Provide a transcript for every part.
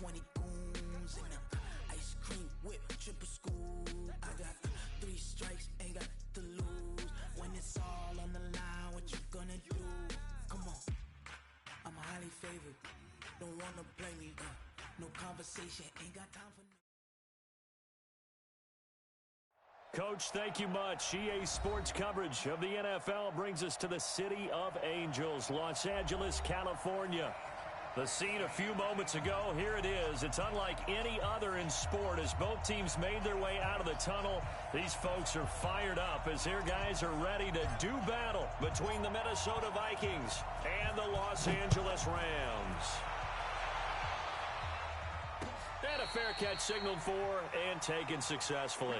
20 goons in them. Ice cream whip, triple school. I got 3 strikes, ain't got to lose. When it's all on the line, what you gonna do? Come on, I'm highly favored. Don't wanna blame me, no conversation, ain't got time for. Coach, thank you much. EA Sports coverage of the NFL brings us to the City of Angels, Los Angeles, California. The scene a few moments ago, here it is. It's unlike any other in sport as both teams made their way out of the tunnel. These folks are fired up as their guys are ready to do battle between the Minnesota Vikings and the Los Angeles Rams. And a fair catch signaled for and taken successfully.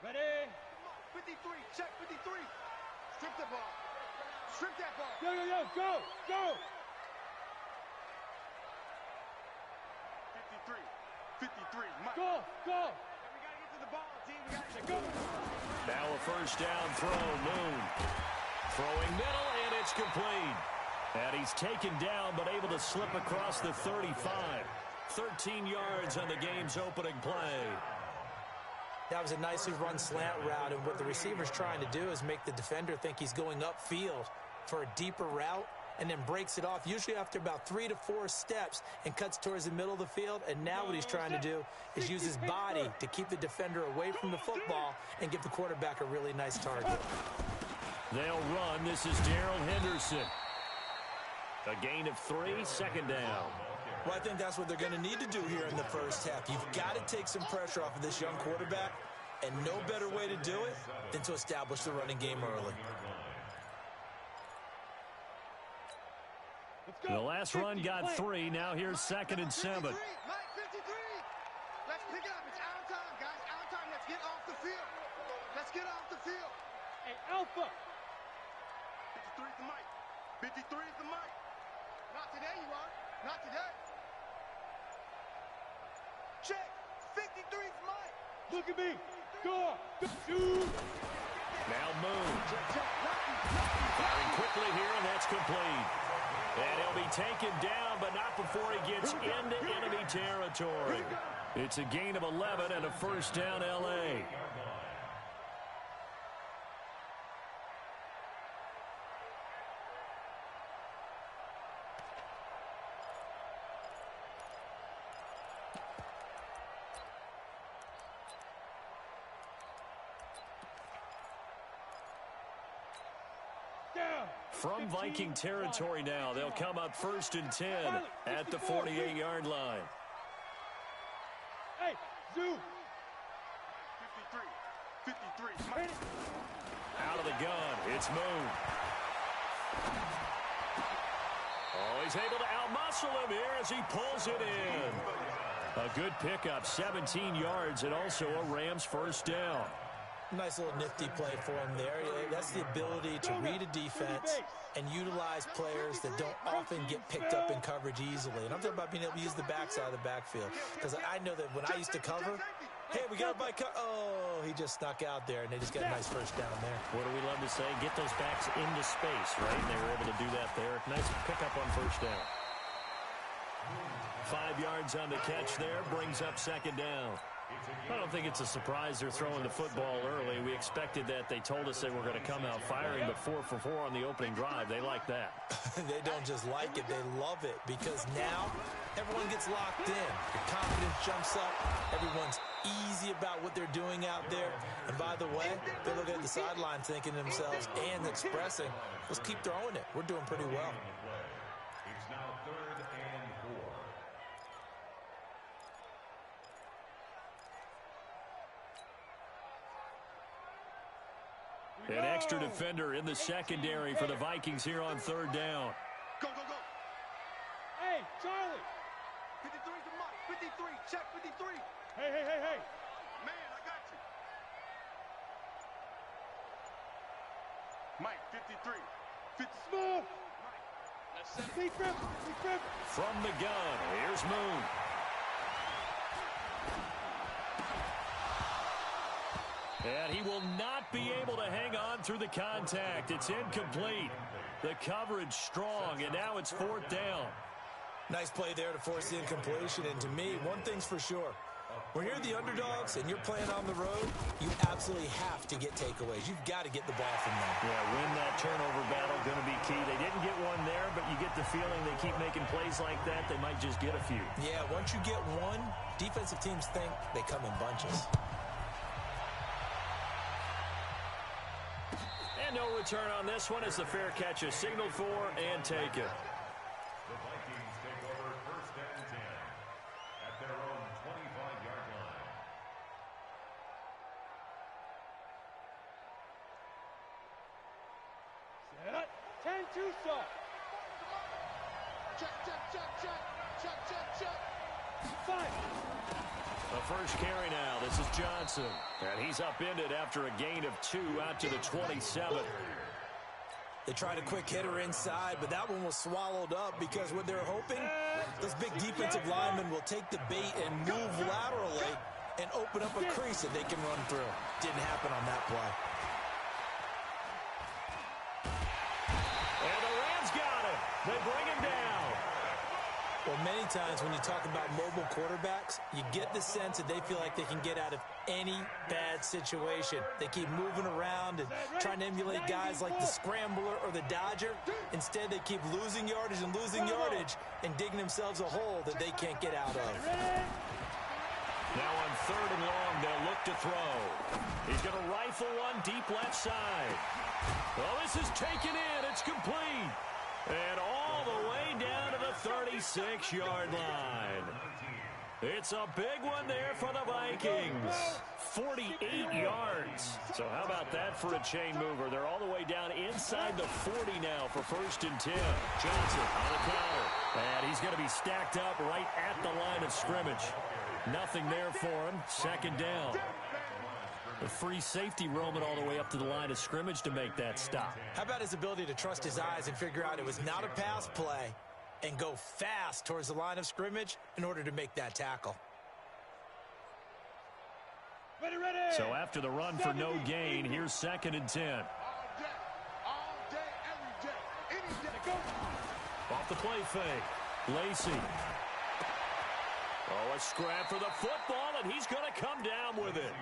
Ready? 53, check 53. Strip the ball. Strip that ball. Yo, go, go. 53, Mike. Go. Hey, we got to get to the ball, team. We got to go. Now a first down throw, Moon. Throwing middle, and it's complete. And he's taken down, but able to slip across the 35. 13 yards on the game's opening play. That was a nicely run slant route, and what the receiver's trying to do is make the defender think he's going upfield for a deeper route and then breaks it off, usually after about 3 to 4 steps, and cuts towards the middle of the field. And now what he's trying to do is use his body to keep the defender away from the football and give the quarterback a really nice target. They'll run. This is Darrell Henderson. A gain of 3, second down. Well, I think that's what they're going to need to do here in the first half. You've got to take some pressure off of this young quarterback, and no better way to do it than to establish the running game early. The last run got 3. Now here's 2nd and 7. Mike, 53. Let's pick it up. It's out of time, guys. Out of time. Let's get off the field. Let's get off the field. Hey, Alpha. 53 is the mic. 53 is the mic. Not today, you are. Not today. Check. 53 is Mike. Look at me. Go. Shoot. Now Moon. Firing quickly here, and that's complete. And he'll be taken down, but not before he gets into enemy territory. It's a gain of 11 and a first down, L.A. From Viking territory now, they'll come up 1st and 10 at the 48-yard line. Hey, Zoo. 53. Out of the gun, it's Moon. Oh, he's able to outmuscle him here as he pulls it in. A good pickup, 17 yards, and also a Rams first down. Nice little nifty play for him there. That's the ability to read a defense and utilize players that don't often get picked up in coverage easily. And I'm talking about being able to use the backside of the backfield. Because I know that when I used to cover, hey, we got a bike. Oh, he just snuck out there, and they just got a nice first down there. What do we love to say? Get those backs into space, right? And they were able to do that there. Nice pickup on first down. 5 yards on the catch there, brings up 2nd down. I don't think it's a surprise they're throwing the football early. We expected that. They told us they were going to come out firing, but 4 for 4 on the opening drive. They like that. They don't just like it. They love it because now everyone gets locked in. Your confidence jumps up. Everyone's easy about what they're doing out there. And by the way, they're looking at the sideline thinking to themselves and expressing, let's keep throwing it. We're doing pretty well. It's now 3rd and 4. An extra defender in the secondary for the Vikings here on 3rd down. Go. Hey, Charlie. 53 to Mike. 53. Check 53. Hey. Man, I got you. Mike, 53. 50. Smooth. Mike. Let's set it. Be crip. From the gun, here's Moon. And he will not be able to hang on through the contact. It's incomplete. The coverage strong, and now it's 4th down. Nice play there to force the incompletion. And to me, one thing's for sure. When you're the underdogs and you're playing on the road, you absolutely have to get takeaways. You've got to get the ball from them. Yeah, win that turnover battle, going to be key. They didn't get one there, but you get the feeling they keep making plays like that, they might just get a few. Yeah, once you get one, defensive teams think they come in bunches. And no return on this one as the fair catch is signaled for and taken. The Vikings take over 1st and 10 at their own 25-yard line. Set. 10-2 stop. Check, check, check, check. Check, check, check. 5. The first carry now. This is Johnson. And he's upended after a gain of 2 out to the 27. They tried a quick hitter inside, but that one was swallowed up because what they're hoping, those big defensive linemen will take the bait and move laterally and open up a crease that they can run through. Didn't happen on that play. And the Rams got him. They bring him down. Well, many times when you talk about mobile quarterbacks, you get the sense that they feel like they can get out of any bad situation. They keep moving around and trying to emulate guys like the scrambler or the dodger. Instead, they keep losing yardage and digging themselves a hole that they can't get out of. Now on 3rd and long, they'll look to throw. He's going to rifle one deep left side. Well, this is taken in. It's complete. And all the way down to the 36-yard line. It's a big one there for the Vikings. 48 yards. So how about that for a chain mover? They're all the way down inside the 40 now for 1st and 10. Johnson on the counter. And he's going to be stacked up right at the line of scrimmage. Nothing there for him. 2nd down. A free safety roaming all the way up to the line of scrimmage to make that stop. How about his ability to trust his eyes and figure out it was not a pass play and go fast towards the line of scrimmage in order to make that tackle? Ready, ready. So after the run for no gain, here's 2nd and 10. All day, every day, any day. Go. Off the play fake. Lacey. Oh, a scrap for the football, and he's going to come down with it.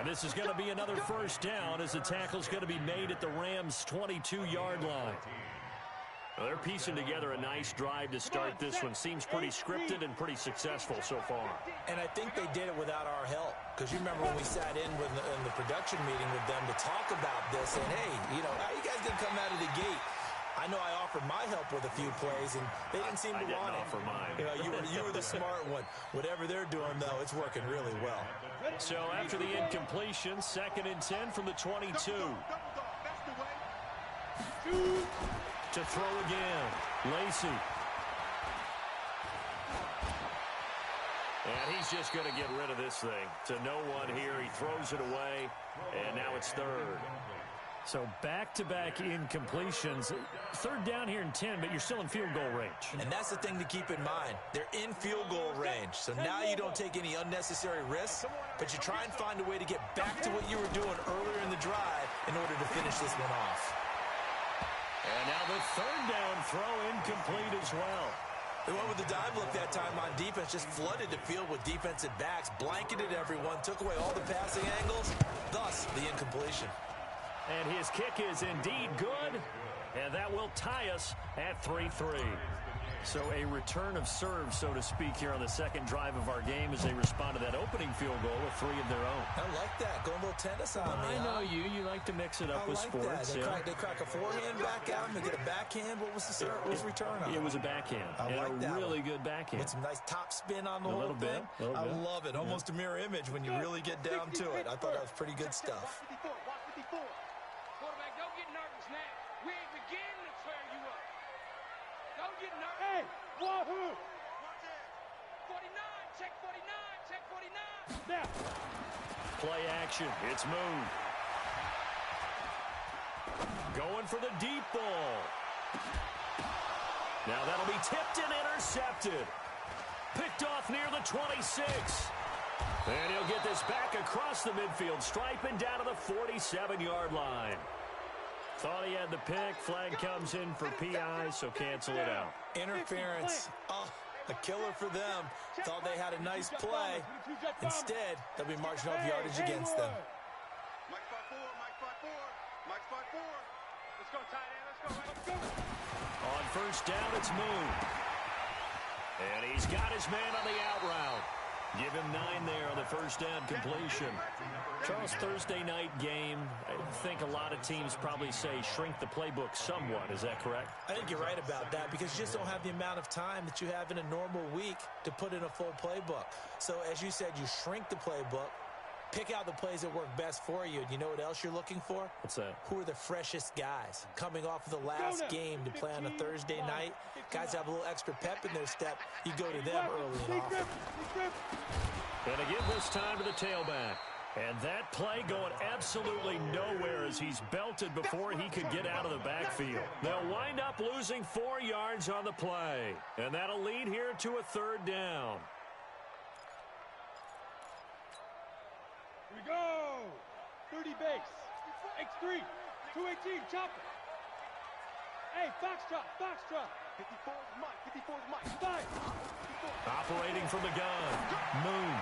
And this is going to be another 1st down as the tackle's going to be made at the Rams' 22-yard line. Well, they're piecing together a nice drive to start this one. Seems pretty scripted and pretty successful so far. And I think they did it without our help. Because you remember when we sat in the production meeting with them to talk about this, and hey, how you guys going to come out of the gate? I know I offered my help with a few plays, and they didn't seem to want it. I didn't offer mine. You were the smart one. Whatever they're doing, though, it's working really well. So after the incompletion, 2nd and 10 from the 22. To throw again. Lacey. And he's just going to get rid of this thing. To no one here. He throws it away, and now it's 3rd. So back-to-back incompletions. 3rd down here in 10, but you're still in field goal range. And that's the thing to keep in mind. They're in field goal range. So now you don't take any unnecessary risks, but you try and find a way to get back to what you were doing earlier in the drive in order to finish this one off. And now the 3rd down throw incomplete as well. They went with the dive look that time on defense, just flooded the field with defensive backs, blanketed everyone, took away all the passing angles, thus the incompletion. And his kick is indeed good, and that will tie us at 3-3. So a return of serve, so to speak, here on the 2nd drive of our game as they respond to that opening field goal with 3 of their own. I like that. Going a little tennis on me. I know you. You like to mix it up with sports. They crack a forehand back out and they get a backhand. What was the serve? What was return on? It was a backhand. I like that. Really good backhand. With some nice top spin on the whole thing. A little bit. I love it. Almost a mirror image when you really get down to it. I thought that was pretty good stuff. Quarterback, don't get nervous now. We ain't beginning to tear you up. Don't get nervous. Hey, wahoo! 49, check 49, check 49. Now. Play action. It's moved. Going for the deep ball. Now that'll be tipped and intercepted. Picked off near the 26. And he'll get this back across the midfield stripe and down to the 47-yard line. Thought he had the pick. Flag comes in for PI, so cancel it out. Interference. Oh, a killer for them. Thought they had a nice play. Instead, they'll be marching off yardage against them. Mike 5-4, Mike 5-4, Mike 5-4. Let's go, tight end, let's go. On first down, it's Moon. And he's got his man on the out route. Give him 9 there on the first down completion. Charles, Thursday night game, I think a lot of teams probably say shrink the playbook somewhat. Is that correct? I think you're right about that because you just don't have the amount of time that you have in a normal week to put in a full playbook. So, as you said, you shrink the playbook, pick out the plays that work best for you. And you know what else you're looking for? What's that? Who are the freshest guys coming off of the last game to play on a Thursday night? Guys have a little extra pep in their step. You go to them early and often. And again this time to the tailback. And that play going absolutely nowhere as he's belted before he could get out of the backfield. They'll wind up losing 4 yards on the play. And that'll lead here to a third down. Here we go. 30 base. X3. 218. Chopper. Hey, foxtrot. Foxtrot. 54's Mike. 54's Mike. Five. Operating from the gun. Moon.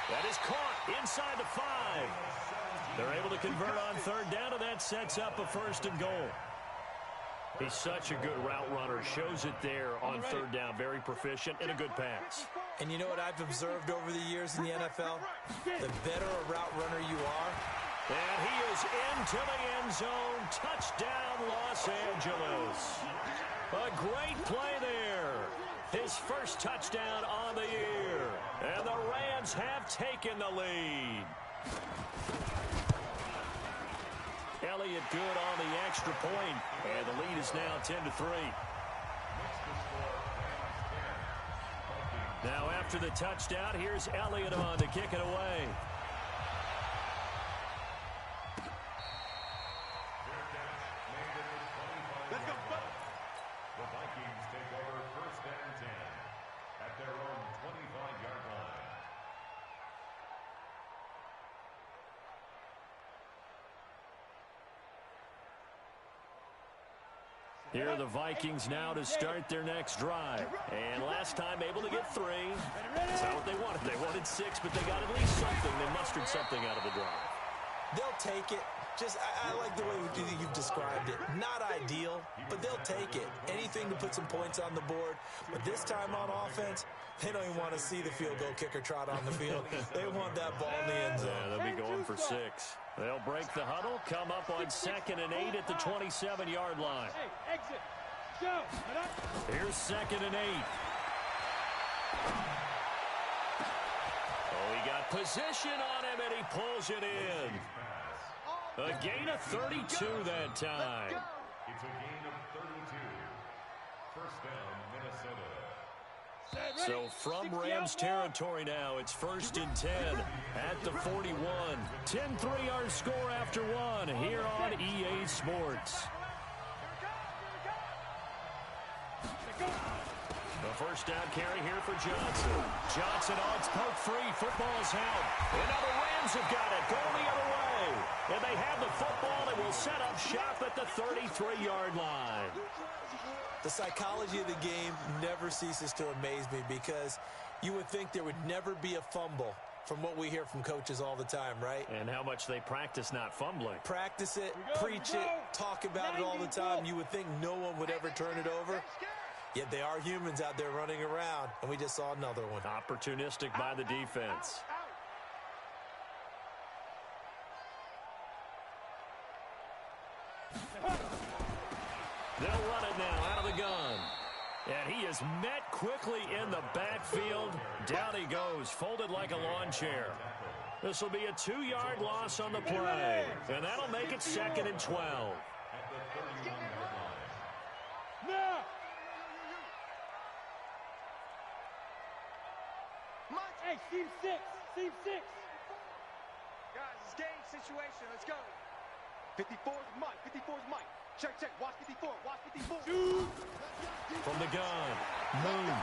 That is caught inside the 5. They're able to convert on third down, and that sets up a first and goal. He's such a good route runner. Shows it there on third down. Very proficient and a good pass. And you know what I've observed over the years in the NFL? The better a route runner you are. And he is into the end zone. Touchdown, Los Angeles. A great play there. His first touchdown on the year. And the Rams have taken the lead. Elliott good on the extra point. And the lead is now 10-3. Now after the touchdown, here's Elliott on to kick it away. The Vikings take over first and 10 at their own 25-yard line. Here are the Vikings now to start their next drive. And last time able to get 3. That's not what they wanted. They wanted 6, but they got at least something. They mustered something out of the drive. They'll take it. I like the way you've described it. Not ideal, but they'll take it. Anything to put some points on the board. But this time on offense, they don't even want to see the field goal kicker trot on the field. They want that ball in the end zone. Yeah, they'll be going for 6. They'll break the huddle, come up on 2nd and 8 at the 27-yard line. Hey, exit. Go. Here's 2nd and 8. Oh, he got position on him, and he pulls it in. A gain of 32 that time. It's a gain of 32. First down, Minnesota. So from Rams territory now, it's 1st and 10 at the 41. 10-3 our score after 1 here on EA Sports. The first down carry here for Johnson. Johnson on its poke free. Football's out. And now the Rams have got it. Going the other way. And they have the football and will set up shop at the 33-yard line. The psychology of the game never ceases to amaze me because you would think there would never be a fumble from what we hear from coaches all the time, right? And how much they practice not fumbling. Practice it, preach it, talk about it all the time. You would think no one would ever turn it over. Yet they are humans out there running around, and we just saw another one. Opportunistic by the defense. They'll run it now out of the gun. And he is met quickly in the backfield. Down he goes, folded like a lawn chair. This will be a 2-yard loss on the play. And that'll make it 2nd and 12. At the 31-yard line. No. Hey, team 6. Team 6. Guys, it's game situation. Let's go. 54's Mike. 54's Mike. Check. Watch 54. Watch 54. Shoot. From the gun, Moon.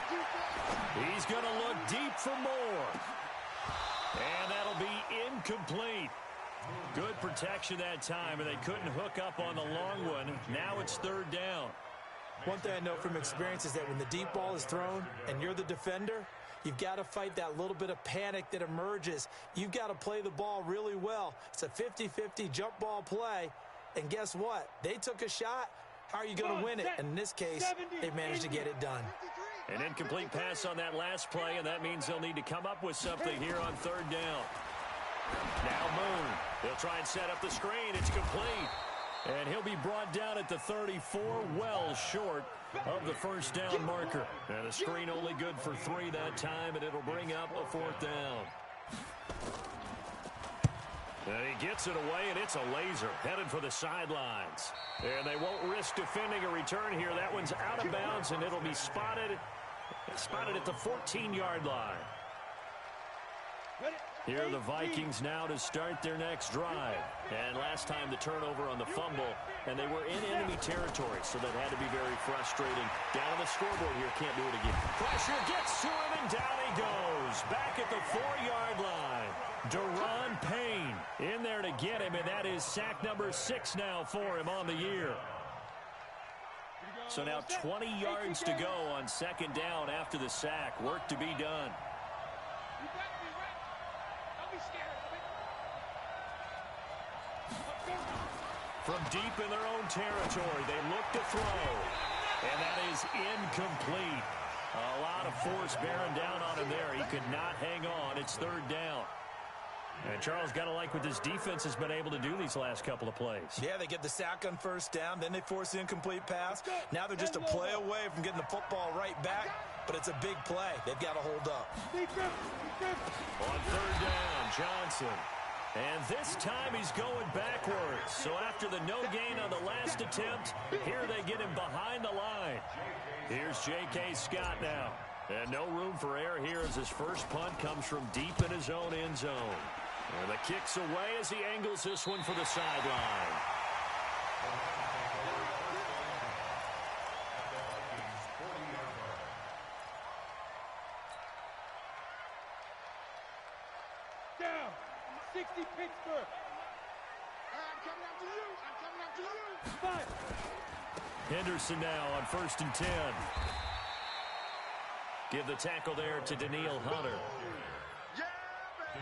He's going to look deep for more. And that'll be incomplete. Good protection that time, and they couldn't hook up on the long one. Now it's third down. One thing I know from experience is that when the deep ball is thrown and you're the defender, you've got to fight that little bit of panic that emerges. You've got to play the ball really well. It's a 50-50 jump ball play, and guess what? They took a shot. How are you going to win it? And in this case, they managed to get it done. An incomplete pass on that last play, and that means they'll need to come up with something here on third down. Now Moon. They'll try and set up the screen. It's complete. And he'll be brought down at the 34, well short of the first down marker. And a screen only good for 3 that time, and it'll bring up a fourth down. And he gets it away, and it's a laser headed for the sidelines. And they won't risk defending a return here. That one's out of bounds, and it'll be spotted at the 14-yard line. Here are the Vikings now to start their next drive. And last time the turnover on the fumble, and they were in enemy territory, so that had to be very frustrating. Down on the scoreboard here, can't do it again. Pressure gets to him, and down he goes. Back at the 4-yard line. Deron Payne in there to get him, and that is sack number 6 now for him on the year. So now 20 yards to go on second down after the sack. Work to be done. From deep in their own territory, they look to throw. And that is incomplete. A lot of force bearing down on him there. He could not hang on. It's third down. And Charles, got to like what this defense has been able to do these last couple of plays. Yeah, they get the sack on first down, then they force the incomplete pass. Now they're just a play away from getting the football right back, but it's a big play. They've got to hold up. On third down, Johnson. And this time he's going backwards. So after the no gain on the last attempt, here they get him behind the line. Here's J.K. Scott now. And no room for error here as his first punt comes from deep in his own end zone. And the kick's away as he angles this one for the sideline. Down. 60 Pittsburgh. I'm coming after you. I'm coming after you. 5. Henderson now on 1st and 10. Give the tackle there to Daniil Hunter.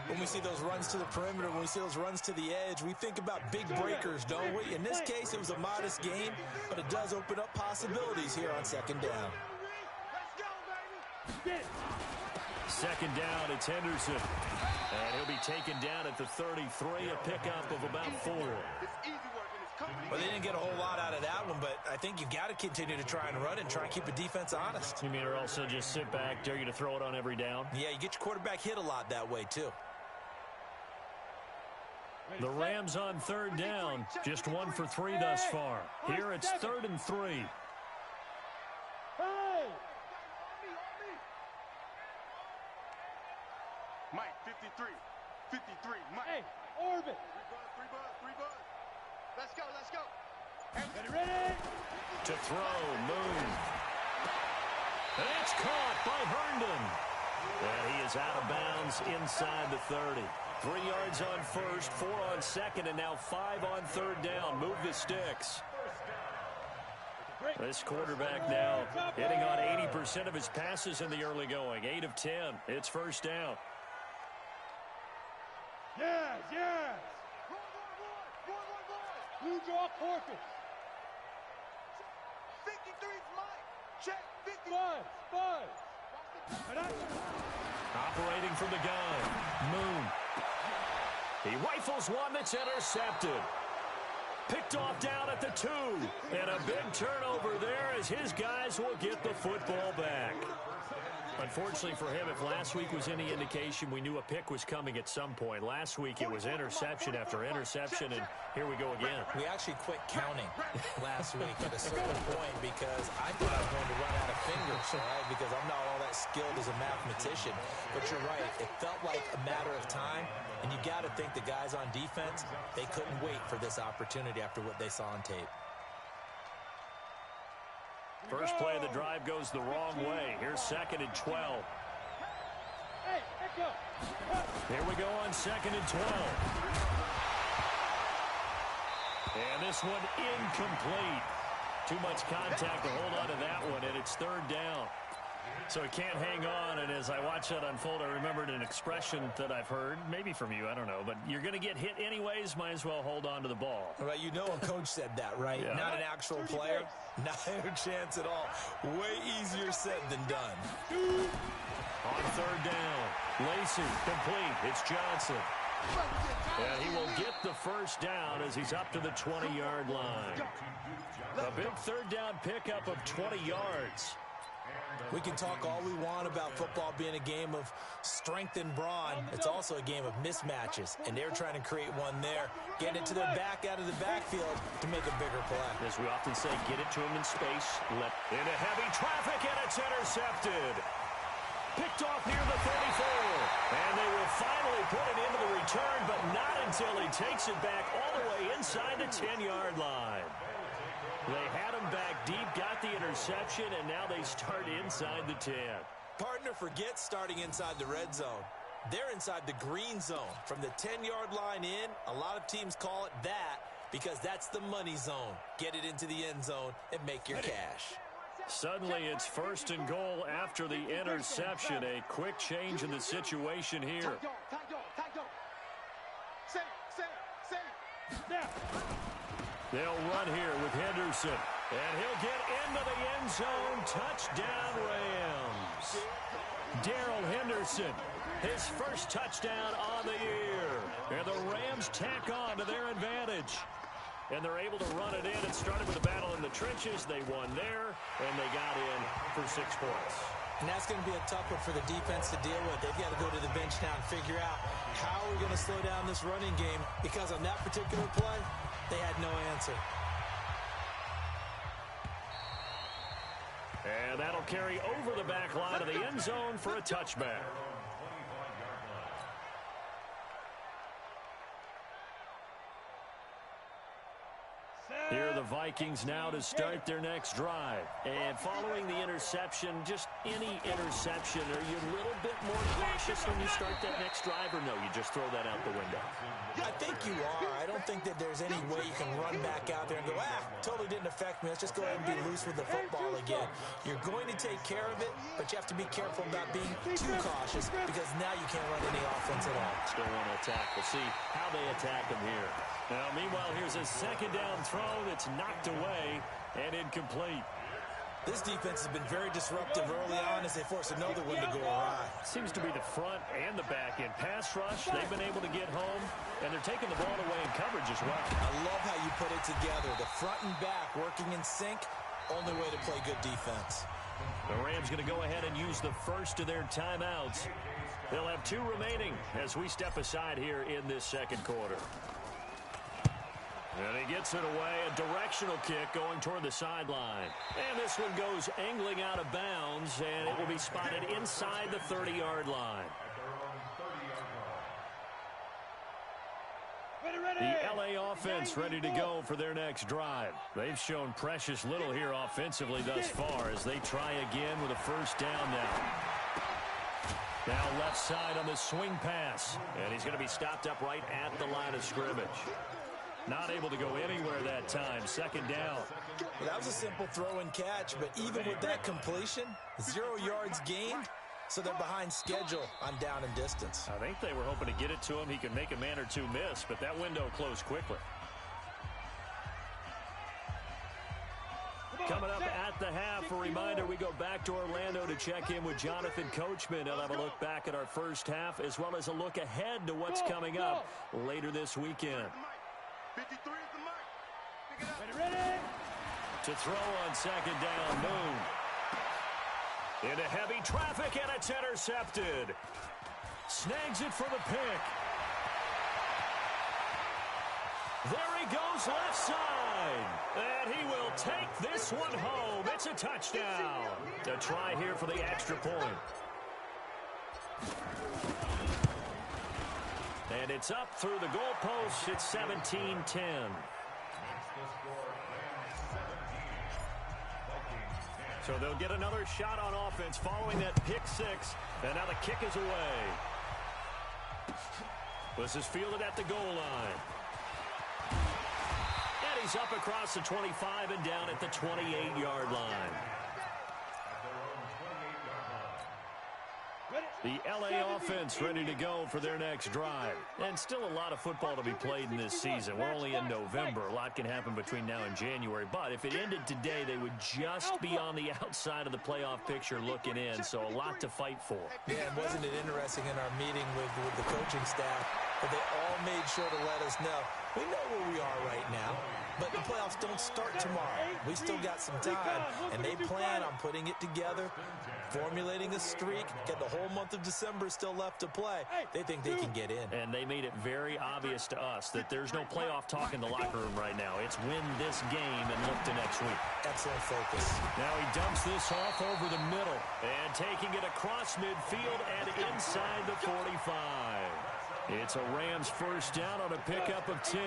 When we see those runs to the perimeter, when we see those runs to the edge, we think about big breakers, don't we? In this case, it was a modest gain, but it does open up possibilities here on second down. Second down, it's Henderson. And he'll be taken down at the 33, a pickup of about 4. Well, they didn't get a whole lot out of that one, but I think you've got to continue to try and run it and try and keep the defense honest. You mean or also just sit back, dare you to throw it on every down? Yeah, you get your quarterback hit a lot that way, too. The Rams on third down, just 1 for 3 thus far. Here it's 3rd and 3. Hey! Mike, 53. 53, Mike. Hey, Orbit. 3 buzz. Let's go. Ready? To throw, Moon. And it's caught by Herndon. And he is out of bounds inside the 30. 3 yards on first, 4 on second, and now 5 on third down. Move the sticks. This quarterback now hitting on 80% of his passes in the early going. 8 of 10. It's first down. Yes. Blue draw Corpus. 53's Mike. Check. 50. Buzz. Operating from the gun. Moon. He rifles one that's intercepted. Picked off down at the 2. And a big turnover there as his guys will get the football back. Unfortunately for him, if last week was any indication, we knew a pick was coming at some point. Last week it was interception after interception, and here we go again. We actually quit counting last week at a certain point because I thought I was going to run out of fingers, right? Because I'm not all that skilled as a mathematician. But you're right. It felt like a matter of time, and you got to think the guys on defense, they couldn't wait for this opportunity after what they saw on tape. First play of the drive goes the wrong way. Here's 2nd and 12. Hey, echo. Here we go on 2nd and 12. And this one incomplete. Too much contact to hold on to that one, and it's 3rd down. So it can't hang on, and as I watch that unfold, I remembered an expression that I've heard, maybe from you, I don't know, but you're going to get hit anyways, might as well hold on to the ball. Well, you know a coach said that, right? Yeah. Not an actual player. Not a chance at all. Way easier said than done. On 3rd down, Lacey, complete. It's Johnson. And he will get the first down as he's up to the 20-yard line. A big 3rd down pickup of 20 yards. We can talk all we want about football being a game of strength and brawn. It's also a game of mismatches, and they're trying to create one there. Get it to their back out of the backfield to make a bigger play. As we often say, get it to him in space. Into heavy traffic, and it's intercepted. Picked off near the 34. And they will finally put it into the return, but not until he takes it back all the way inside the 10-yard line. They had him back deep, got the interception, and now they start inside the 10. Partner, forget starting inside the red zone. They're inside the green zone. From the 10-yard line in, a lot of teams call it that because that's the money zone. Get it into the end zone and make your cash. Suddenly it's 1st and goal after the interception. A quick change in the situation here. They'll run here with Henderson. And he'll get into the end zone. Touchdown, Rams. Darrell Henderson, his first touchdown on the year. And the Rams tack on to their advantage. And they're able to run it in. It started with a battle in the trenches. They won there, and they got in for 6 points. And that's going to be a tough one for the defense to deal with. They've got to go to the bench now and figure out how we're going to slow down this running game, because on that particular play, they had no answer. And that'll carry over the back line of the end zone for a touchback. Here are the Vikings now to start their next drive. And following the interception, just any interception, are you a little bit more cautious when you start that next drive, or no, you just throw that out the window? I think you are. I don't think that there's any way you can run back out there and go, totally didn't affect me. Let's just go ahead and be loose with the football again. You're going to take care of it, but you have to be careful about being too cautious, because now you can't run any offense at all. Still want to attack. We'll see how they attack him here. Now, meanwhile, here's a 2nd down throw that's knocked away and incomplete. This defense has been very disruptive early on as they force another one to go awry. Seems to be the front and the back end. Pass rush, they've been able to get home, and they're taking the ball away in coverage as well. I love how you put it together. The front and back working in sync, only way to play good defense. The Rams going to go ahead and use the first of their timeouts. They'll have 2 remaining as we step aside here in this 2nd quarter. And he gets it away, a directional kick going toward the sideline. And this one goes angling out of bounds, and it will be spotted inside the 30-yard line. The LA offense ready to go for their next drive. They've shown precious little here offensively thus far as they try again with a 1st down now. Now left side on the swing pass, and he's going to be stopped up right at the line of scrimmage. Not able to go anywhere that time. 2nd down. Well, that was a simple throw and catch, but even with that completion, 0 yards gained, so they're behind schedule on down and distance. I think they were hoping to get it to him. He could make a man or 2 miss, but that window closed quickly. Coming up at the half, a reminder, we go back to Orlando to check in with Jonathan Coachman. He'll have a look back at our first half, as well as a look ahead to what's coming up later this weekend. 53 is the mic. Pick it up. Ready? To throw on 2nd down, Moon. Into heavy traffic, and it's intercepted. Snags it for the pick. There he goes left side. And he will take this one home. It's a touchdown. To try here for the extra point. And it's up through the goalpost. It's 17-10. So they'll get another shot on offense following that pick six. And now the kick is away. This is fielded at the goal line. And he's up across the 25 and down at the 28-yard line. The L.A. offense ready to go for their next drive. And still a lot of football to be played in this season. We're only in November. A lot can happen between now and January. But if it ended today, they would just be on the outside of the playoff picture looking in. So a lot to fight for. Yeah, and wasn't it interesting in our meeting with the coaching staff that they all made sure to let us know, we know where we are right now, but the playoffs don't start tomorrow. We still got some time, and they plan on putting it together, formulating a streak, get the whole month of December still left to play. They think they can get in. And they made it very obvious to us that there's no playoff talk in the locker room right now. It's win this game and look to next week. Excellent focus. Now he dumps this off over the middle and taking it across midfield and inside the 45. It's a Rams first down on a pickup of 10.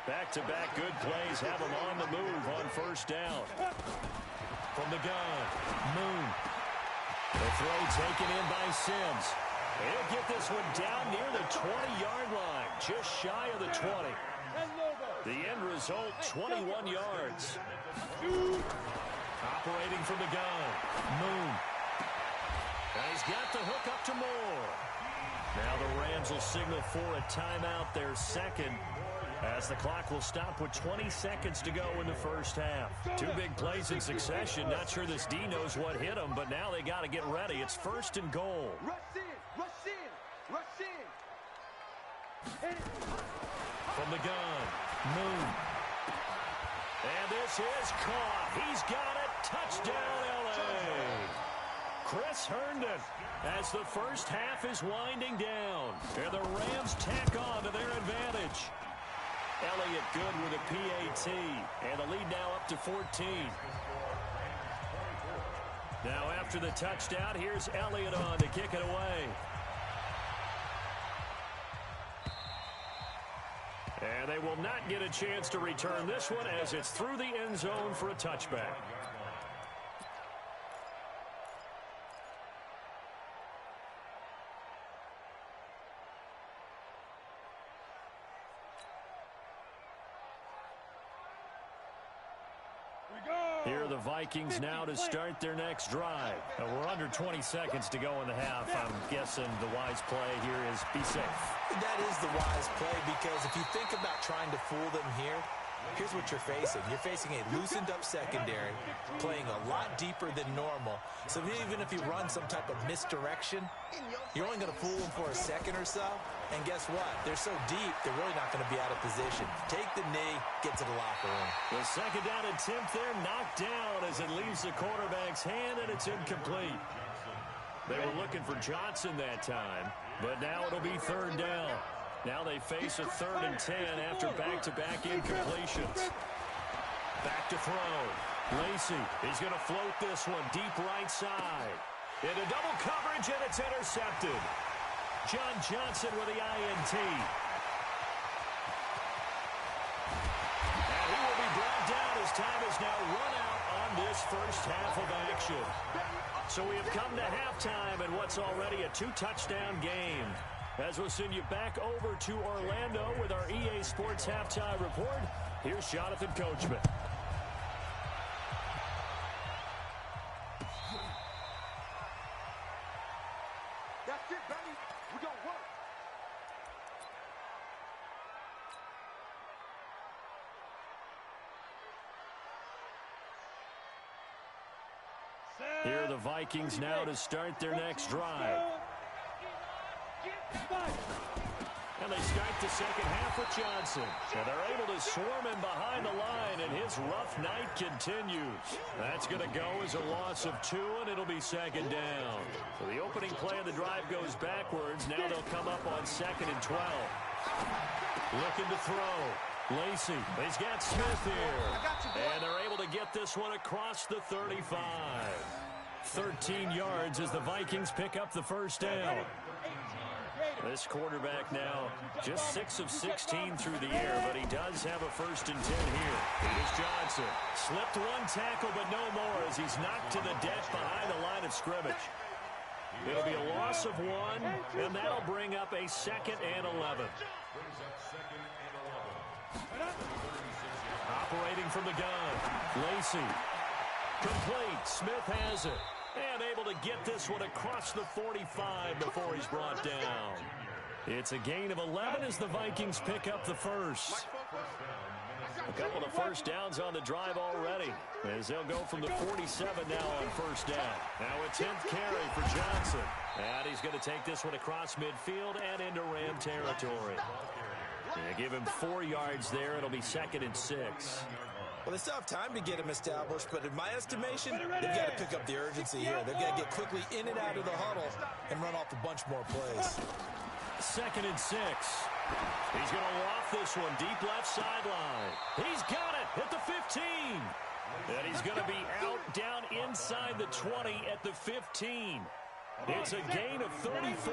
Back-to-back good plays have them on the move on first down. From the gun, Moon. The throw taken in by Sims. He'll get this one down near the 20-yard line, just shy of the 20. The end result, 21 yards. Operating from the gun, Moon. And he's got the hook up to Moore. Now the Rams will signal for a timeout, their second, as the clock will stop with 20 seconds to go in the first half. Two big plays in succession. Not sure this D knows what hit them, but now they got to get ready. It's first and goal. Rush in, rush in, rush in. From the gun, Moon. And this is caught. He's got it. Touchdown, L.A. Chris Herndon, as the first half is winding down. And the Rams tack on to their advantage. Elliott good with a PAT. And the lead now up to 14. Now after the touchdown, here's Elliott on to kick it away. And they will not get a chance to return this one as it's through the end zone for a touchback. Here are the Vikings now to start their next drive. We're under 20 seconds to go in the half. I'm guessing the wise play here is be safe. That is the wise play, because if you think about trying to fool them here, here's what you're facing. You're facing a loosened up secondary, playing a lot deeper than normal. So even if you run some type of misdirection, you're only going to fool them for a second or so. And guess what? They're so deep, they're really not going to be out of position. Take the knee, get to the locker room. The second down attempt there knocked down as it leaves the quarterback's hand, and it's incomplete. They were looking for Johnson that time, but now it'll be third down. Now they face a 3rd and 10 after back-to-back incompletions. Back to throw. Lacey is going to float this one deep right side. Into double coverage, and it's intercepted. John Johnson with the INT. And he will be brought down as time is now run out on this first half of action. So we have come to halftime in what's already a 2-touchdown game. As we'll send you back over to Orlando with our EA Sports Halftime Report, here's Jonathan Coachman. That's it, baby. We gonna work. Here are the Vikings now to start their next drive. And they start the second half with Johnson. And they're able to swarm him behind the line, and his rough night continues. That's going to go as a loss of 2, and it'll be second down. So the opening play of the drive goes backwards. Now they'll come up on 2nd and 12. Looking to throw. Lacey, he's got Smith here. And they're able to get this one across the 35. 13 yards as the Vikings pick up the first down. This quarterback now just 6 of 16 through the air, but he does have a 1st and 10 here. Here's Johnson. Slipped one tackle, but no more as he's knocked to the deck behind the line of scrimmage. It'll be a loss of 1, and that'll bring up a 2nd and 11. Operating from the gun, Lacey. Complete. Smith has it. And able to get this one across the 45 before he's brought down. It's a gain of 11 as the Vikings pick up the first. A couple of first downs on the drive already, as they'll go from the 47 now on 1st down. Now a 10th carry for Johnson. And he's going to take this one across midfield and into Ram territory. Give him 4 yards there. It'll be 2nd and 6. Well, they still have time to get him established, but in my estimation, they've got to pick up the urgency here. They've got to get quickly in and out of the huddle and run off a bunch more plays. 2nd and 6. He's going to loft this one deep left sideline. He's got it at the 15. And he's going to be out down inside the 20 at the 15. It's a gain of 34.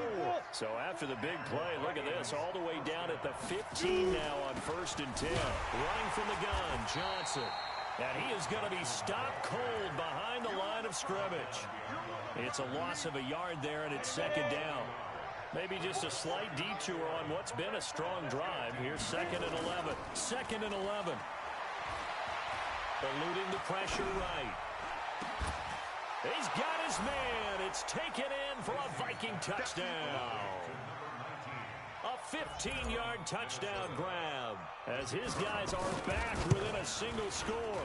So after the big play, look at this, all the way down at the 15 now on 1st and 10. Running from the gun, Johnson. And he is going to be stopped cold behind the line of scrimmage. It's a loss of a yard there, and it's 2nd down. Maybe just a slight detour on what's been a strong drive. Here's 2nd and 11. 2nd and 11. Eluding the pressure right. He's got his man. It's taken in for a Viking touchdown. A 15-yard touchdown grab as his guys are back within a single score.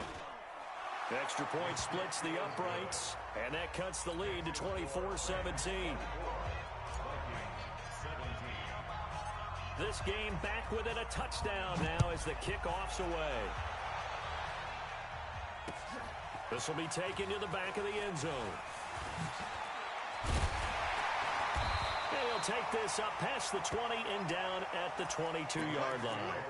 Extra point splits the uprights, and that cuts the lead to 24-17. This game back within a touchdown now as the kickoff's away. This will be taken to the back of the end zone. And he'll take this up past the 20 and down at the 22-yard line.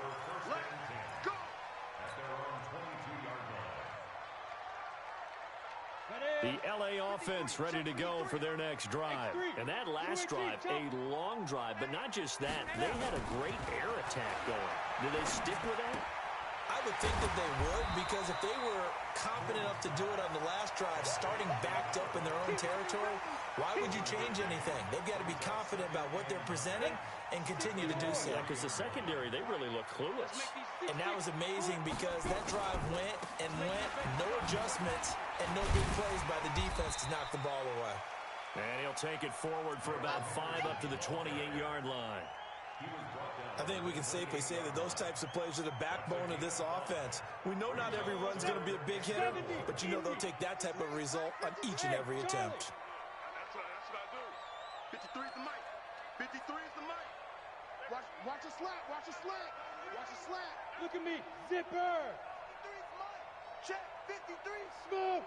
The LA offense ready to go for their next drive. And that last drive, a long drive, but not just that. They had a great air attack going. Do they stick with that? I would think that they would, because if they were confident enough to do it on the last drive, starting backed up in their own territory, why would you change anything? They've got to be confident about what they're presenting and continue to do so. Yeah, because the secondary, they really look clueless. And that was amazing because that drive went and went, no adjustments, and no big plays by the defense to knock the ball away. And he'll take it forward for about 5 up to the 28-yard line. I think we can safely say that those types of plays are the backbone of this offense. We know not every run's going to be a big hitter, but you know they'll take that type of result on each and every attempt. That's what I do. 53 is the mic. 53 is the mic. Watch a slant. Watch a slant. Watch a slant. Look at me. Zipper. 53 is the mic. Check. 53. Smooth.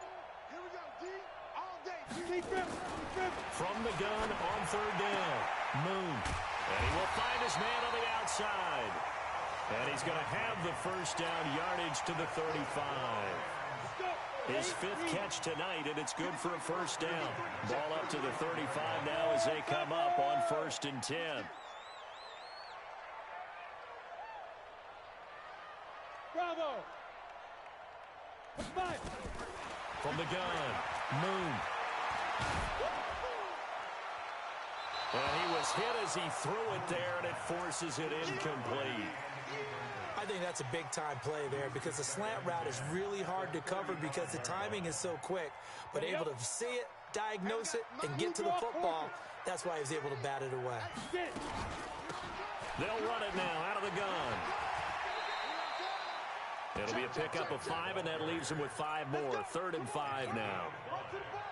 Here we go, D. All day. Keep dribbling. Keep dribbling. From the gun on 3rd down, Moon. And he will find his man on the outside. And he's going to have the 1st down yardage to the 35. His 5th catch tonight, and it's good for a 1st down. Ball up to the 35 now as they come up on 1st and 10. Bravo. Five. From the gun, Moon. And he was hit as he threw it there, and it forces it incomplete. I think that's a big-time play there because the slant route is really hard to cover because the timing is so quick. But able to see it, diagnose it, and get to the football, that's why he was able to bat it away. They'll run it now out of the gun. It'll be a pickup of 5, and that leaves him with 5 more. 3rd and 5 now.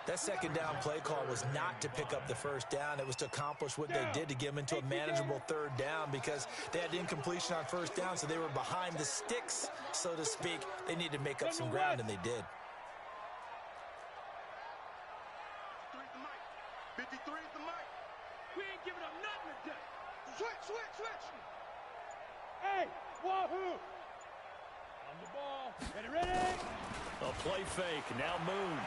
That 2nd down play call was not to pick up the 1st down. It was to accomplish what they did to get him into a manageable 3rd down because they had incompletion on 1st down, so they were behind the sticks, so to speak. They needed to make up some ground, and they did. 53 is the mic. We ain't giving up nothing today. Switch. Hey, wahoo. On the ball. Ready? A play fake. Now Moon.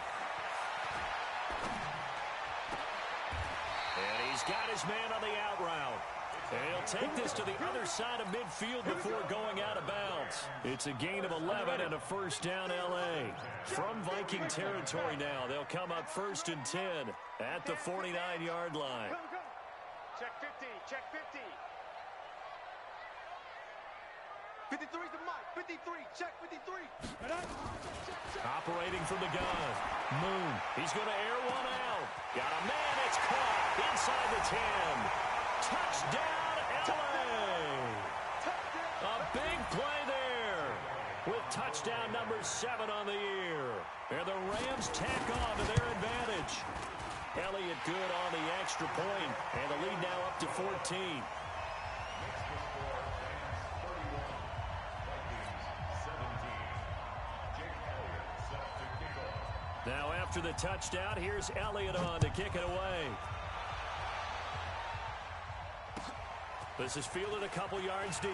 And he's got his man on the out route. And he'll take this to the other side of midfield before going out of bounds. It's a gain of 11 and a first down L.A. From Viking territory now, they'll come up 1st and 10 at the 49-yard line. Check 50, check 50. 53's the mic, 53, check 53. Operating from the gun. Moon, he's going to air one out. Got a man, it's caught inside the 10. Touchdown, L.A. A big play there with touchdown number 7 on the year. And the Rams tack on to their advantage. Elliott good on the extra point, and the lead now up to 14. Now after the touchdown, here's Elliott on to kick it away. This is fielded a couple yards deep.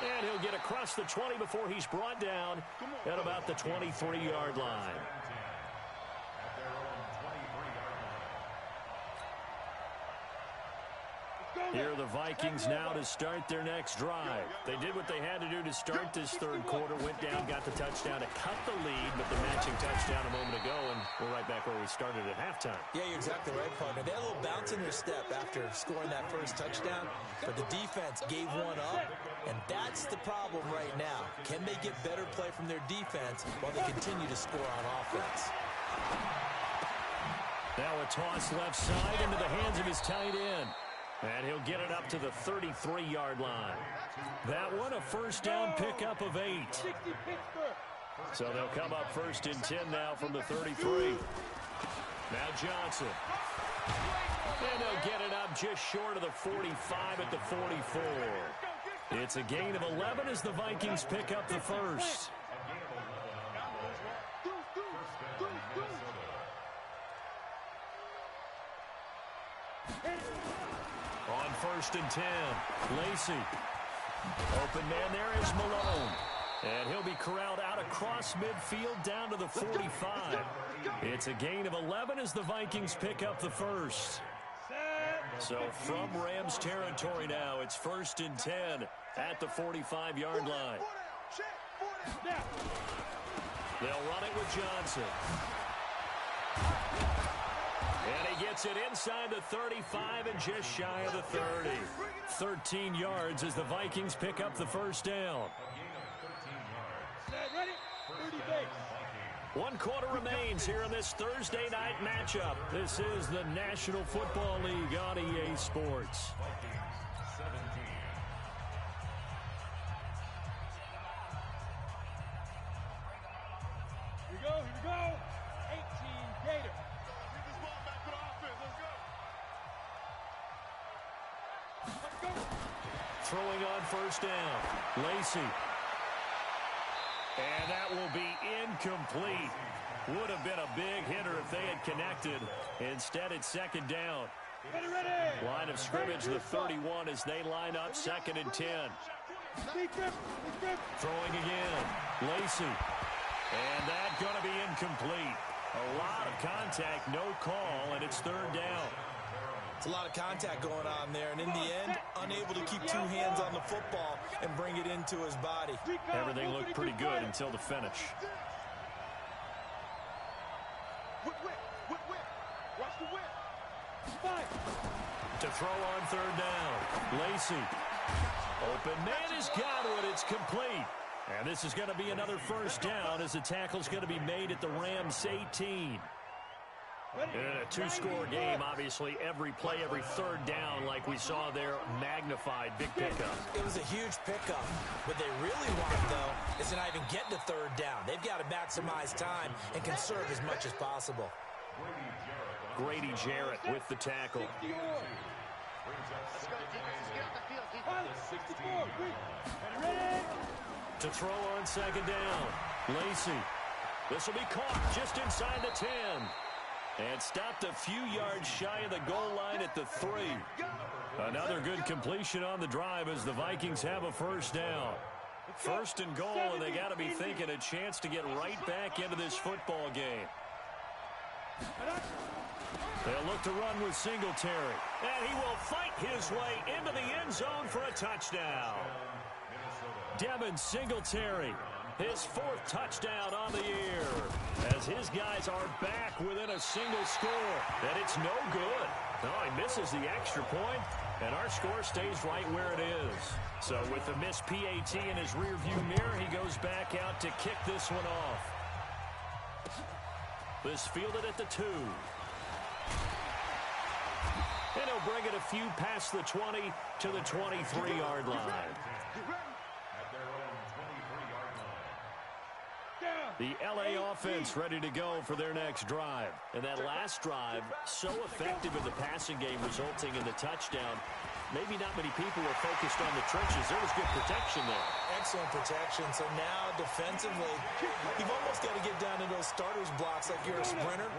And he'll get across the 20 before he's brought down at about the 23-yard line. Here are the Vikings now to start their next drive. They did what they had to do to start this third quarter, went down, got the touchdown to cut the lead, but the matching touchdown a moment ago, and we're right back where we started at halftime. Yeah, you're exactly right, partner. They had a little bounce in their step after scoring that first touchdown, but the defense gave one up, and that's the problem right now. Can they get better play from their defense while they continue to score on offense? Now a toss left side into the hands of his tight end. And he'll get it up to the 33-yard line. That one, a first down pickup of 8. So they'll come up 1st and 10 now from the 33. Now Johnson. And they'll get it up just short of the 45 at the 44. It's a gain of 11 as the Vikings pick up the first. On 1st and 10, Lacey. Open man there is Malone. And he'll be corralled out across midfield down to the 45. It's a gain of 11 as the Vikings pick up the first. So from Rams territory now, it's 1st and 10 at the 45-yard line. They'll run it with Johnson. And he gets it inside the 35 and just shy of the 30. 13 yards as the Vikings pick up the first down. Ready? 30 base. 1 quarter remains here in this Thursday night matchup. This is the National Football League on EA Sports. Here we go. 18 Gator. Throwing on first down. Lacey. And that will be incomplete. Would have been a big hitter if they had connected. Instead, it's 2nd down. Ready. Line of scrimmage, the 31 as they line up 2nd and 10. Throwing again. Lacey. And that's going to be incomplete. A lot of contact, no call, and it's 3rd down. It's a lot of contact going on there, and in the end, unable to keep 2 hands on the football and bring it into his body. Everything looked pretty good until the finish. Whip. Watch the whip. To throw on 3rd down. Lacey. Open man is Godwin. It's complete. And this is going to be another first down as the tackle's going to be made at the Rams 18. In a 2-score game, obviously, every play, every 3rd down, like we saw there, magnified, big pickup. It was a huge pickup. What they really want, though, is to not even get to 3rd down. They've got to maximize time and conserve as much as possible. Grady Jarrett with the tackle. Let's go, defense. Get off the field, defense. 64. Ready. To throw on 2nd down. Lacey. This will be caught just inside the 10. And stopped a few yards shy of the goal line at the 3. Another good completion on the drive as the Vikings have a first down. 1st and goal, and they got to be thinking a chance to get right back into this football game. They'll look to run with Singletary. And he will fight his way into the end zone for a touchdown. Devin Singletary, his 4th touchdown on the year, as his guys are back within a single score. And it's no good. No, he misses the extra point, and our score stays right where it is. So with the missed PAT in his rearview mirror, he goes back out to kick this one off. This fielded at the 2. And he'll bring it a few past the 20 to the 23-yard line. The L.A. offense ready to go for their next drive. And that last drive, so effective in the passing game, resulting in the touchdown. Maybe not many people were focused on the trenches. There was good protection there. Excellent protection. So now, defensively, you've almost got to get down to those starters blocks like you're a sprinter.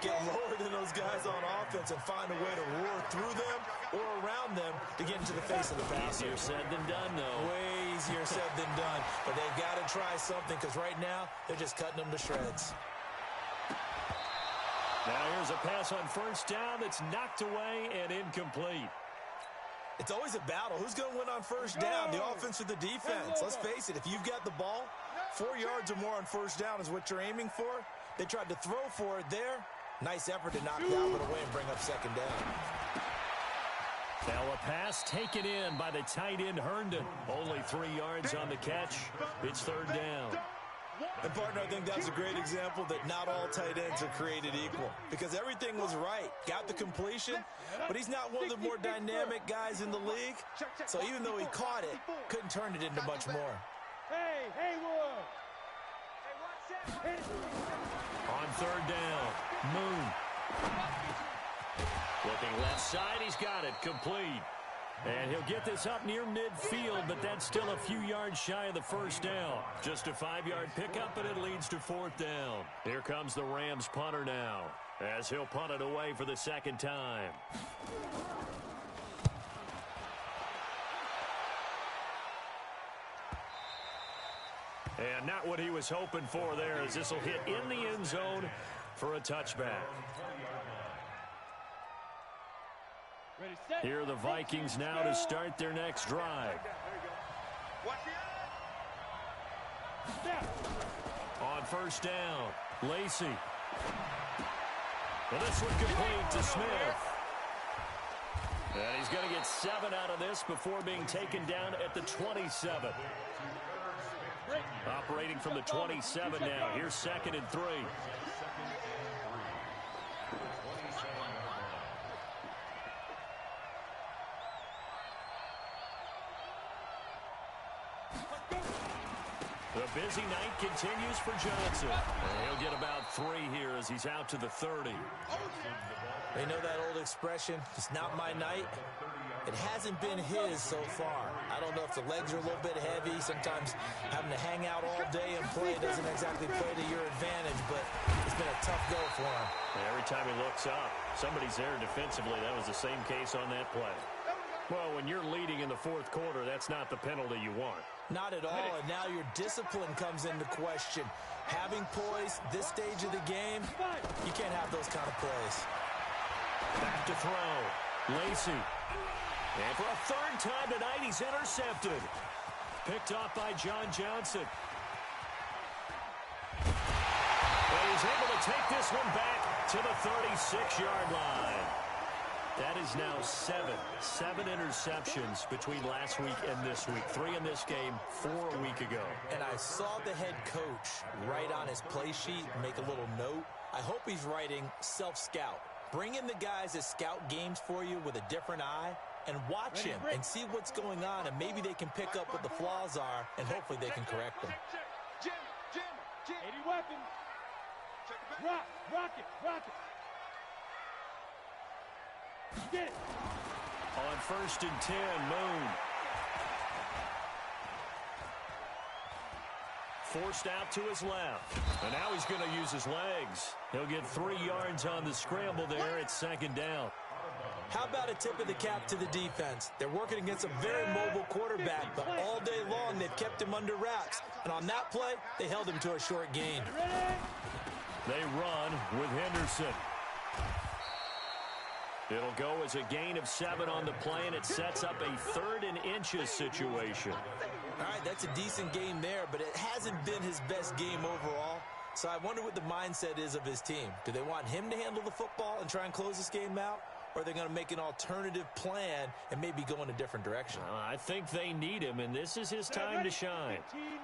Get lower than those guys on offense and find a way to roar through them or around them to get into the face of the passer. Easier said than done, though. Way easier said than done. But they've got to try something because right now, they're just cutting them to shreds. Now here's a pass on first down that's knocked away and incomplete. It's always a battle. Who's going to win on first down, the offense or the defense? Let's face it, if you've got the ball, 4 yards or more on first down is what you're aiming for. They tried to throw for it there. Nice effort to knock Dalvin away and bring up second down. Now a pass taken in by the tight end Herndon. Only 3 yards on the catch. It's third down. And, partner, I think that's a great example that not all tight ends are created equal because everything was right. Got the completion, but he's not one of the more dynamic guys in the league. So even though he caught it, couldn't turn it into much more. Hey, Haywood! On third down, Moon. Looking left side, he's got it, complete. And he'll get this up near midfield, but that's still a few yards shy of the first down. Just a 5-yard pickup, and it leads to fourth down. Here comes the Rams punter now, as he'll punt it away for the second time. And not what he was hoping for there, as this will hit in the end zone for a touchback. Here are the Vikings now to start their next drive. On first down, Lacey. And this one complete to Smith. And he's going to get 7 out of this before being taken down at the 27. Operating from the 27 now. Here's 2nd and 3. The busy night continues for Johnson. And he'll get about 3 here as he's out to the 30. They know that old expression, it's not my night. It hasn't been his so far. I don't know if the legs are a little bit heavy. Sometimes having to hang out all day and play doesn't exactly play to your advantage, but it's been a tough go for him. Every time he looks up, somebody's there defensively. That was the same case on that play. Well, when you're leading in the fourth quarter, that's not the penalty you want. Not at all, and now your discipline comes into question. Having poise this stage of the game, you can't have those kind of plays. Back to throw. Lacey. And for a third time tonight, he's intercepted. Picked off by John Johnson. But he's able to take this one back to the 36-yard line. That is now 7 interceptions between last week and this week. 3 in this game, 4 a week ago. And I saw the head coach write on his play sheet, make a little note. I hope he's writing self-scout. Bring in the guys that scout games for you with a different eye and watch him and see what's going on, and maybe they can pick up what the flaws are, and hopefully they can correct them. 80 weapons. Rock it. Get it. On 1st and 10, Moon. Forced out to his left. And now he's going to use his legs. He'll get 3 yards on the scramble there. It's 2nd down. How about a tip of the cap to the defense? They're working against a very mobile quarterback, but all day long they've kept him under wraps. And on that play, they held him to a short gain. They run with Henderson. It'll go as a gain of 7 on the play, and it sets up a 3rd and inches situation. All right, that's a decent game there, but it hasn't been his best game overall. So I wonder what the mindset is of his team. Do they want him to handle the football and try and close this game out? Or are they going to make an alternative plan and maybe go in a different direction? I think they need him, and this is his time to shine.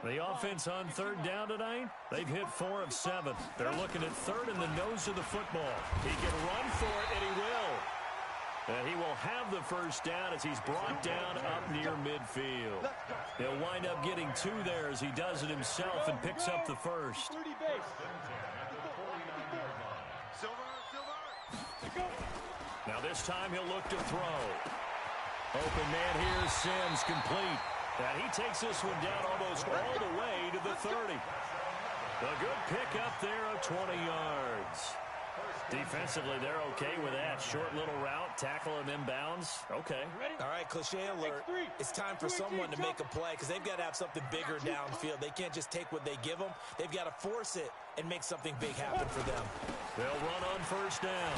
The offense on 3rd down tonight, they've hit 4 of 7. They're looking at 3rd in the nose of the football. He can run for it, and he will. And he will have the 1st down as he's brought down up near midfield. He'll wind up getting 2 there as he does it himself and picks up the 1st. Now this time he'll look to throw. Open man here, Sims, complete. And he takes this one down almost all the way to the 30. A good pickup there of 20 yards. Defensively, they're okay with that. Short little route, tackle him inbounds. Okay. All right, cliche alert. It's time for someone to make a play because they've got to have something bigger downfield. They can't just take what they give them. They've got to force it and make something big happen for them. They'll run on 1st down.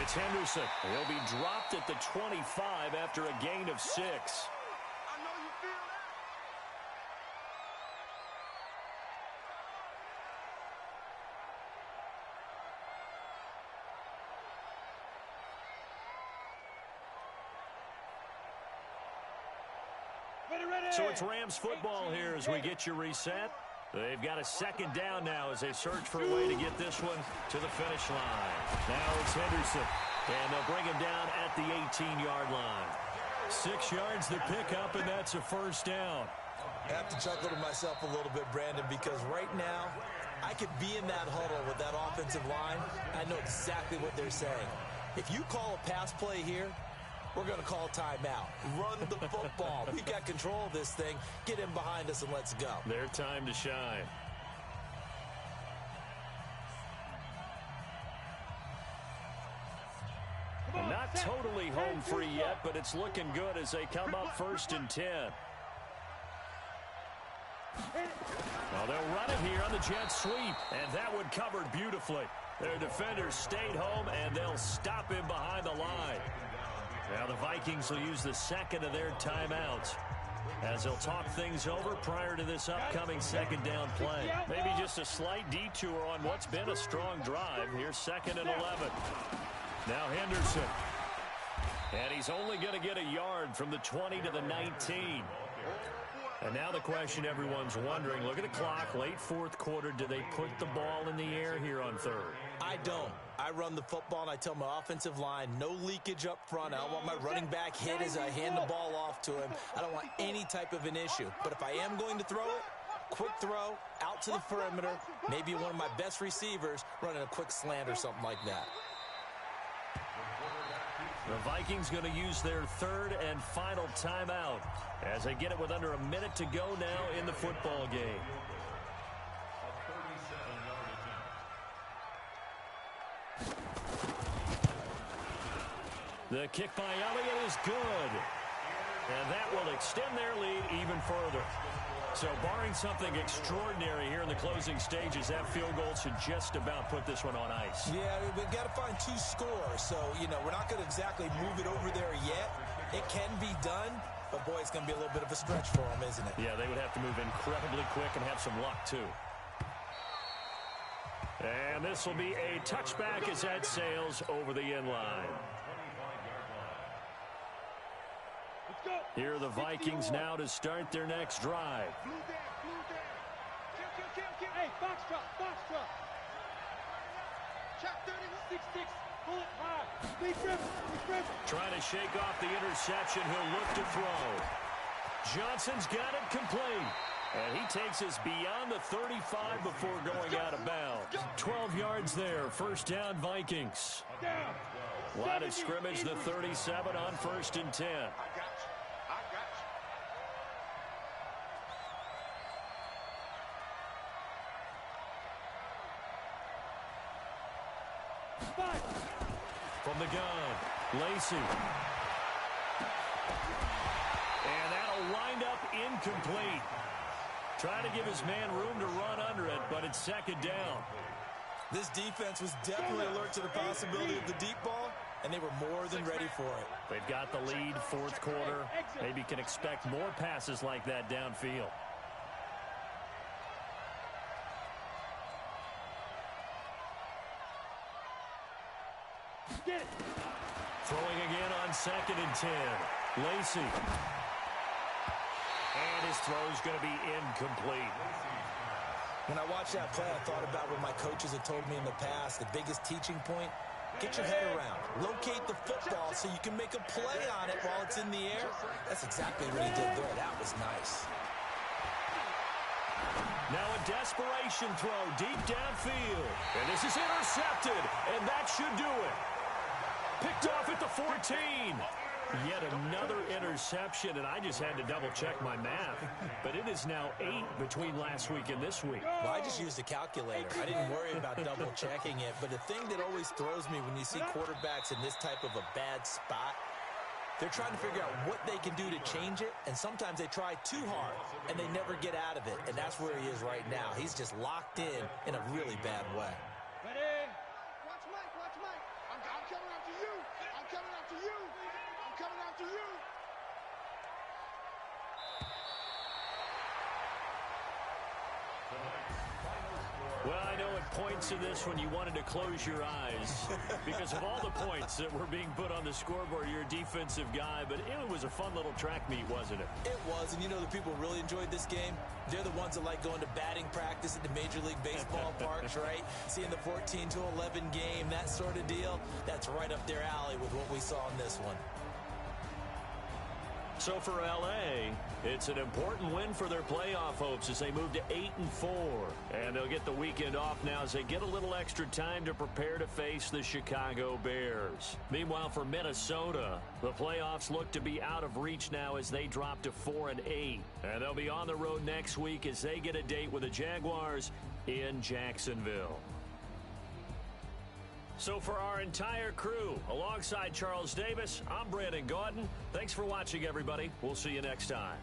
It's Henderson. He'll be dropped at the 25 after a gain of 6. So it's Rams football here as we get you reset. They've got a 2nd down now as they search for a way to get this one to the finish line. Now it's Henderson, and they'll bring him down at the 18-yard line. 6 yards to pick up, and that's a 1st down. I have to chuckle to myself a little bit, Brandon, because right now I could be in that huddle with that offensive line. I know exactly what they're saying. If you call a pass play here, we're going to call timeout. Run the football. We got control of this thing. Get in behind us and let's go. Their time to shine. Not totally home free yet, but it's looking good as they come up 1st and 10. Well, they'll run it here on the jet sweep, and that one covered beautifully. Their defenders stayed home, and they'll stop him behind the line. Now the Vikings will use the 2nd of their timeouts as they'll talk things over prior to this upcoming 2nd down play. Maybe just a slight detour on what's been a strong drive. Here's 2nd and 11. Now Henderson. And he's only going to get a yard from the 20 to the 19. And now the question everyone's wondering, look at the clock, late 4th quarter, do they put the ball in the air here on 3rd? I don't. I run the football, and I tell my offensive line, no leakage up front. I don't want my running back hit as I hand the ball off to him. I don't want any type of an issue. But if I am going to throw it, quick throw, out to the perimeter, maybe one of my best receivers running a quick slant or something like that. The Vikings going to use their 3rd and final timeout as they get it with under a minute to go now in the football game. The kick by Elliott is good. And that will extend their lead even further. So barring something extraordinary here in the closing stages, that field goal should just about put this one on ice. Yeah, we've got to find 2 scores. So, we're not going to exactly move it over there yet. It can be done, but, boy, it's going to be a little bit of a stretch for them, isn't it? Yeah, they would have to move incredibly quick and have some luck, too. And this will be a touchback as that sails over the end line. Here are the Vikings now to start their next drive. Hey, foxtrot. Check 36, pull it high. Deep river. Trying to shake off the interception. He'll look to throw. Johnson's got it complete. And he takes us beyond the 35 before going out of bounds. 12 yards there. 1st down, Vikings. Line of scrimmage, the 37 on 1st and 10. From the gun, Lacey. And that'll wind up incomplete. Trying to give his man room to run under it, but it's 2nd down. This defense was definitely alert to the possibility of the deep ball, and they were more than ready for it. They've got the lead, fourth quarter. Maybe can expect more passes like that downfield. Get it. Throwing again on 2nd and 10. Lacey. And his throw's going to be incomplete. When I watched that play, I thought about what my coaches had told me in the past. The biggest teaching point, get your head around. Locate the football so you can make a play on it while it's in the air. That's exactly what he did there. That was nice. Now a desperation throw deep downfield. And this is intercepted, and that should do it. Picked off at the 14. Yet another interception, and I just had to double-check my math. But it is now 8 between last week and this week. Well, I just used a calculator. I didn't worry about double-checking it. But the thing that always throws me when you see quarterbacks in this type of a bad spot, they're trying to figure out what they can do to change it, and sometimes they try too hard, and they never get out of it. And that's where he is right now. He's just locked in a really bad way. Ready? Watch Mike, watch Mike. I'm coming after you. I'm coming after you. I'm coming after you. Well, I know at points in this one you wanted to close your eyes because of all the points that were being put on the scoreboard. You're a defensive guy, but it was a fun little track meet, wasn't it? It was, and you know the people who really enjoyed this game? They're the ones that like going to batting practice at the Major League Baseball parks, right? Seeing the 14-11 game, that sort of deal. That's right up their alley with what we saw in this one. So for L.A., it's an important win for their playoff hopes as they move to 8-4. And they'll get the weekend off now as they get a little extra time to prepare to face the Chicago Bears. Meanwhile, for Minnesota, the playoffs look to be out of reach now as they drop to 4-8. And they'll be on the road next week as they get a date with the Jaguars in Jacksonville. So for our entire crew, alongside Charles Davis, I'm Brandon Gaudin. Thanks for watching, everybody. We'll see you next time.